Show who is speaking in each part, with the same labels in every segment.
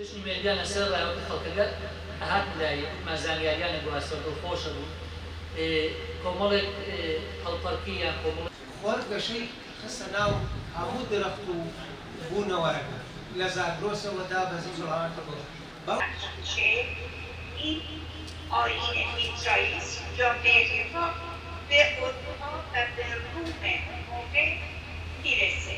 Speaker 1: جشنی مێردیانە سەر ڕایەوەتی خەڵکەکە هاتن لای مازانیاریانێک بووە سەردڵخۆشە بوو کۆمەڵێک هەڵپەڕکێ یان کۆمەڵ
Speaker 2: خۆر گەشەی خستە ناو هەموو درەخت و بوونەوەرەکە لە زاگرۆسەوەدا بەزی جوڵانەکە بۆ
Speaker 3: این آیین میترائیسم جامعه ما به اروپا و به روم موقع میرسه.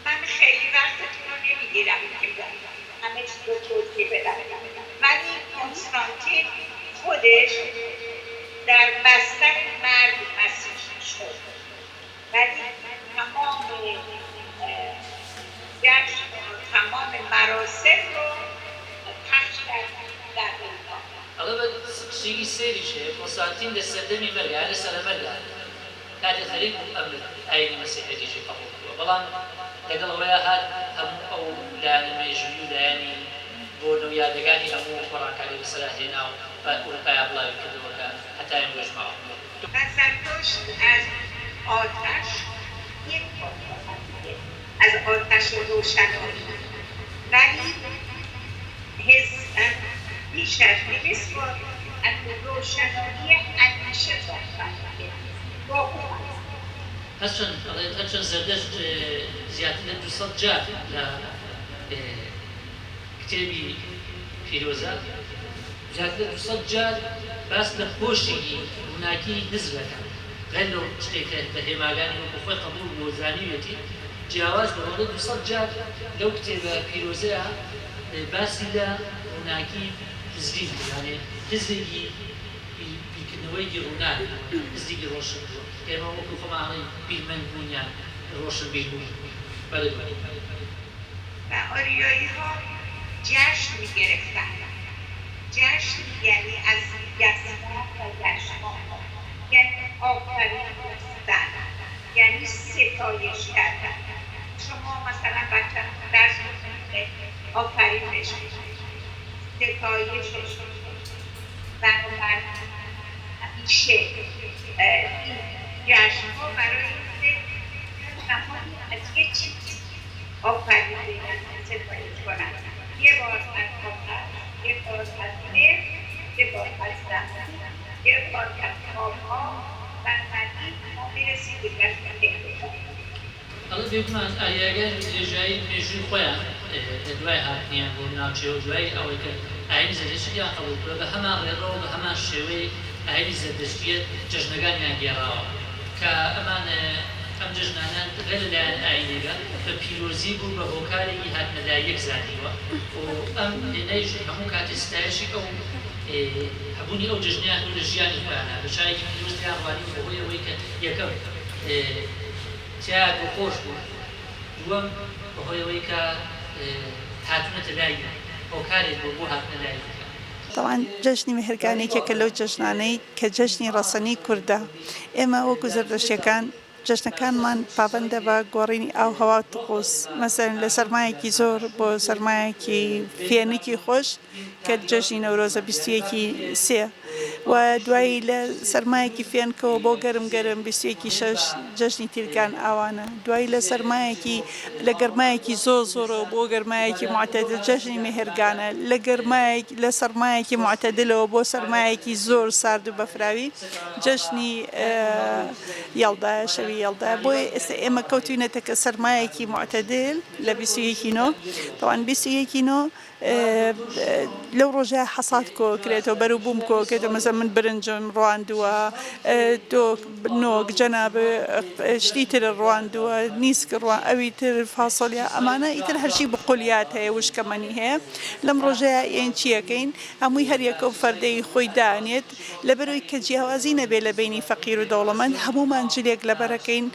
Speaker 3: من خیلی وقتتون رو نمیگیرم که همه چیز رو توضیح بدم، ولی کنستانتین خودش در بستر مرگ مسیحی شد، ولی تمام جشن و تمام مراسم رو پخش کرد در اروپا.
Speaker 1: ئەڵێ شتێکی سێریش هەیە کۆنستانتین لە سەردەمی مەرگا لە سەرەمەرگا کاتێ خەریک بوو ئەم ئاینی مەسیحێتیشی قبوڵ کردووە، بەڵام لەگەڵەوەیە هات هەموو ئەو لایەنە مێژووی و لایەنی بۆ نەویادەکانی هەموو خۆڕانکاری بەسەرا هێنا و ئەوروپای بڵاوی کردەوە کە هەتا ئێمروژ ماوە.
Speaker 3: و زرتشت از آتش یک از آتش روشنایی، ولی بیش از 200 بار از روشنایی اندیشه
Speaker 1: هەرچەند زەردەشت زیاتر لە 200 جار لە کتێبی پیرۆزە زیاتر لە 200 جار باس لە خۆشێکی ڕووناکی نزبەکە غێر لەو شتێکە بە هێماگانی وەکو خۆی قبوڵ بووە زانیوێتی جیاواز بەوەڵە 200 جار لەو کتێبە پیرۆزەیە باسی لە ڕووناکی حزبی یانێ حزبێکی بیرکردنەوەیکی ڕووناک حزبێکی ڕۆشن بووە ئێمە وەکو خۆماڵی بیرمەند بوونیان ڕۆشن بیر بوون بەڵێ
Speaker 3: و آریایی‌ها جشن می‌گرفتن. جشن یعنی از یزدان و یشمان، یعنی آفریدن، یعنی ستایش کردن. شما مثلا بچه درس می‌خونید آفرینش ستایشش بنابراین همیشه این جشن‌ها برای اینکه زمانی از یه چیزی آفریده ستایش کنند، یه بار از آتش، یه بار از نفت، یه بار از زمین، یه بار از آب‌ها و بعدی ما میرسیم به جشن
Speaker 1: ئەڵێ بێگومان ئاریاگەری درێژایی مێژووی خۆیان لە دوای هاتنیان بۆ ناوچەوە دوای ئەوەی کە ئاینی زەردەشتیان قبوڵ کردووە بە هەمان ڕێڕەوە بە هەمان شێوەی ئاینی زەردەشتیە جەژنەکانیان گێڕاوە کە ئەمان ئەم جەژنانە غێر لەلایەن ئاینێگە بە پیرۆزی بوو بە هۆکارێکی هاتنەداییەک زانیوە و ئەم لێنەیش هەموو کاتی ستایشی ئەو هەبوونی ئەو جەژنیان لە ژیانی خۆیانە بە شایەکی پیرۆزیان ڕوانی بەهۆی ئەوەی کە یەکەم تیار بۆ خۆش بوو، دووەم بەهۆی ئەوەی کە هاتوونەتە لای هۆکارێک بۆ هاتنە لای.
Speaker 4: طبعا جشنی مهرگانێکێکە لەو جەژنانەی کە جەژنی ڕەسەنی کوردە ئێمە وەکو زەردەشتیەکان جەژنەکانمان پابەندە بە گۆڕینی ئاو هەوا و طقوس مەسەڵەن لە سەرمایەکی زۆر بۆ سەرمایەکی فێنێکی خۆش کە جەژنی نەورۆزە 23 و دوایی لە سەرمایەکی فێنکەوە بۆ گەرم 21 جەژنی تیرکان ئاوانە، دوایی لە سەرمایەکی لە گەرمایەکی زۆرەوە بۆ گەرمایەکی معتەدل جەژنی مێهرگانە، لە سەرمایەکی معتەدلەوە بۆ سەرمایەکی زۆر سارد و بەفراوی جەژنی یەڵدایە شەوی یەڵدایە. بۆیە ئێستا ئێمە کەوتوینەتە کە سەرمایەکی معتەدل لە 21 تەوان 21 لەو ڕۆژە حەسات کۆکرێتەوە بەرەو بووم کۆکرێتەوە مەزە من برنجم ڕواندووە تۆک نۆک جەناب شتی تر ڕواندووە نیسک ڕوان ئەوی تر فاسۆلیا ئەمانە ئیتر هەرچی بقولیات هەیە وشکەمەنی هەیە. لەم ڕۆژەیە ئێن چیەکەین هەمووی هەریەکە و فەردەی خۆی دانێت لەبەرەوەی کە جیاوازی نەبێ لە بینی فەقیر و دەوڵەمەند هەمومان جلێک لەبەرەکەین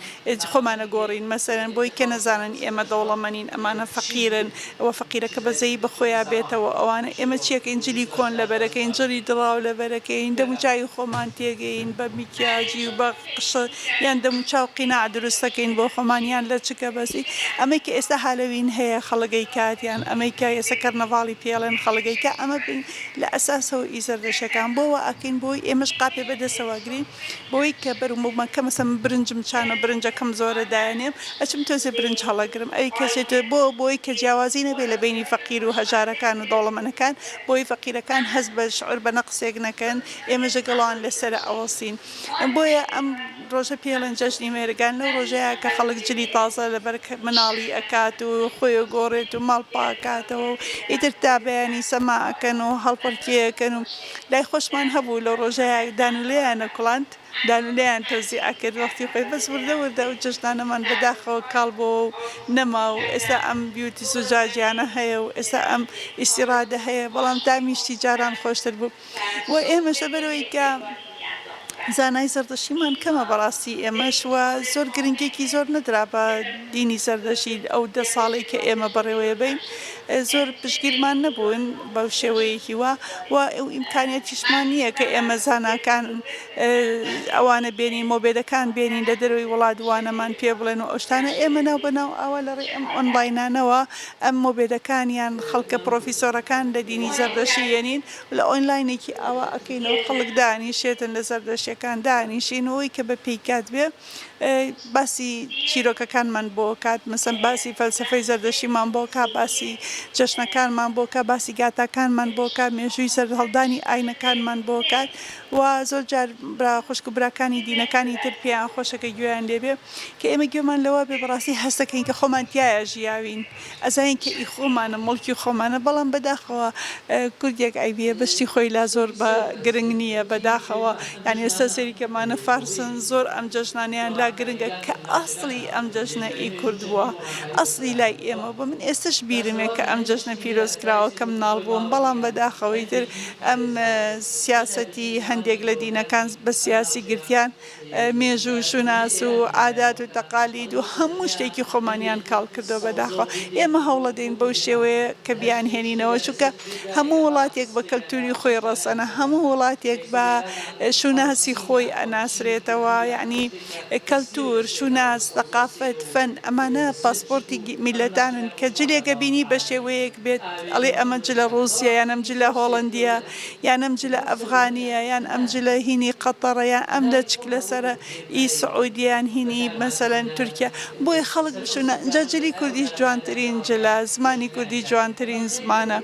Speaker 4: خۆمانە گۆڕین مەسەرەن بۆی کە نەزانن ئێمە دەوڵەمەنین ئەمانە فەقیرن ئەوە فەقیرەکە بەزەی بەخۆیان بێتەوە ئەوانە ئێمە چیەکەین جلی کۆن لەبەرەکەین جلی دڵاو لەبەرەکەین دەموچاوی خۆمان تێگەین بە میکیاجی و بە قشە یان دەموچاو قیناع دروستەکەین بۆ خۆمانیان لە چکە بەسی ئەمەی کە ئێستا هالەوین هەیە خەڵگەی کاتیان ئەمەی کە ئێستا کەرنەڤاڵی پێڵێن خەڵگەی کە ئەمە لە ئەساسەوە ئیزەردەشەکان بۆەوە ئەکەین بۆی ئێمەش قاپێ بەدەسەواگرین بۆی کە بەرومەکە مەسەم برنجم چانە برنجەکەم زۆرە دایانێم ئەچم تۆزێ برنج هەڵەگرم ئەی کەسێت بۆی کە جیاوازی نەبێ لە بینی فەقیر و هەژارەکان و دەوڵەمەنەکان بۆی فەقیرەکان هەست بە شعور بە نەقسێک نەکەن ئێمە ژەگەڵان لەسەر ئەوەسین بۆیە ئەم ڕۆژە پێڵەن جەژنی مێرگان لەو ڕۆژەیە کە خەڵک جلی تازە لەبەر مناڵی ئەکات و خۆی گۆڕێت و ماڵ پاکاتەوە و ئیتر تا بەیانی سەماعەکەن و هەڵپەرکیەکەن و لای خۆشمان هەبوو لەو ڕۆژەیە دانولەیانە کوڵاند دانولەیان تەوزی ئاکرد وەختی خۆی بەس وردە و جژنانەمان بەداخەوە کاڵ بۆ و نەما و ئێستا ئەم بیوتی سوجاجیانە هەیە و ئێستا ئەم ئیسیرادە هەیە بەڵام دامیشتی جاران خۆشتر بوو و ئێمەشە بەرەوەی کە زانای زەردەشیمان کەمە بەڕاستی ئێمەش وە زۆر گرنگێکی زۆر نەدرا بە دینی زەردەشی ئەو 10 ساڵی کە ئێمە بەڕێوەیە بین زۆر پشگیرمان نەبوون بەو شێوەیەکی و ئەو ئیمکانیەتیشمان نییە کە ئێمە زاناکان ئەوانە بێنین مۆبێدەکان بێنین لە دەروی وڵاتوانەمان پێ بڵێن و ئەوشتانە ئێمە ناو بەناو ئەوە لەڕێ ئەم ئۆنلاینانەوە ئەم مۆبێدەکانیان خەڵکە پرۆفیسۆرەکان لە دینی زەردەشی یێنین لە ئۆنلاینێکی ئەوە ئەەکەینەوە خەڵک دانیشێتن لە زەردەشیەکان دانیشینەوەی کە بە پێیکات بێ باسی چیرۆکەکانمان بۆ کات مەسەن باسی فەلسفەی زەردەشیمان بۆ کا باسی جەشنەکانمان بۆ کە باسی گاتاکانمان بۆ کا مێژووی سەر هەڵدانی ئاینەکانمان بۆ کات و زۆر جار خوشک و براکانی دینەکانی تر پێیان خۆشەکە گوێیان لێبێ کە ئێمە گوێمان لەوە بێ بەڕاستی هەستەکەین کە خۆمان تایە ژیاوین ئەزانین کە ئی خۆمانە مڵکی خۆمانە بەڵام بەداخەوە کوردێک ئایبیە بەشتی خۆی لا زۆر بە گرنگ نییە بەداخەوە یعنی ئێستا سەریکەمانە فارسن زۆر ئەم جەژنانیان لا گرنگە کە ئەسڵی ئەم جەژنە ئی کورد بووە ئەسڵی لای ئێمە بۆ من ئێستش بیرمێ کە ئەم جەژنە پیرۆزکراوە کەم ناڵ بووم بەڵام بەداخەوەی تر ئەم سیاسەتی هەندێک لە دینەکان بە سیاسی گرتیان مێژوو شوناس و عادات و تەقالید و هەموو شتێکی خۆمانیان کاڵ کردەوە بەداخەوە ئێمە هەوڵە دەین بەو شێوەیە کە بیان هێنینەوە چونکە هەموو وڵاتێک بە کەلتوری خۆی ڕەسەنە هەموو وڵاتێک بە شوناسی خۆی ئەناسرێتەوە یعنی کەلتور شوناس ثەقافەت فەن ئەمانە پاسپۆرتی میلەتانن کە جلێگە بینی بە شێوەیەک بێت ئەڵێ ئەمە جلە ڕووسیا یان ئەم جلە هۆڵەندیە یان ئەم جلە ئەفغانیە یان ئەم جلە هینی قەتەڕە یان ئەم لە چک لەسرە ئی سعودیان هینی مەسەلەن تورکیا بۆی خەڵک بشونە ئەنجا جلی کوردیش جوانترین جلە زمانی کوردی جوانترین زمانە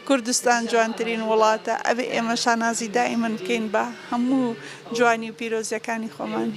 Speaker 4: کوردستان جوانترین وڵاتە ئەبێ ئێمە شانازی دائیمەن بکەین بە هەموو جوانی و پیرۆزیەکانی خۆمان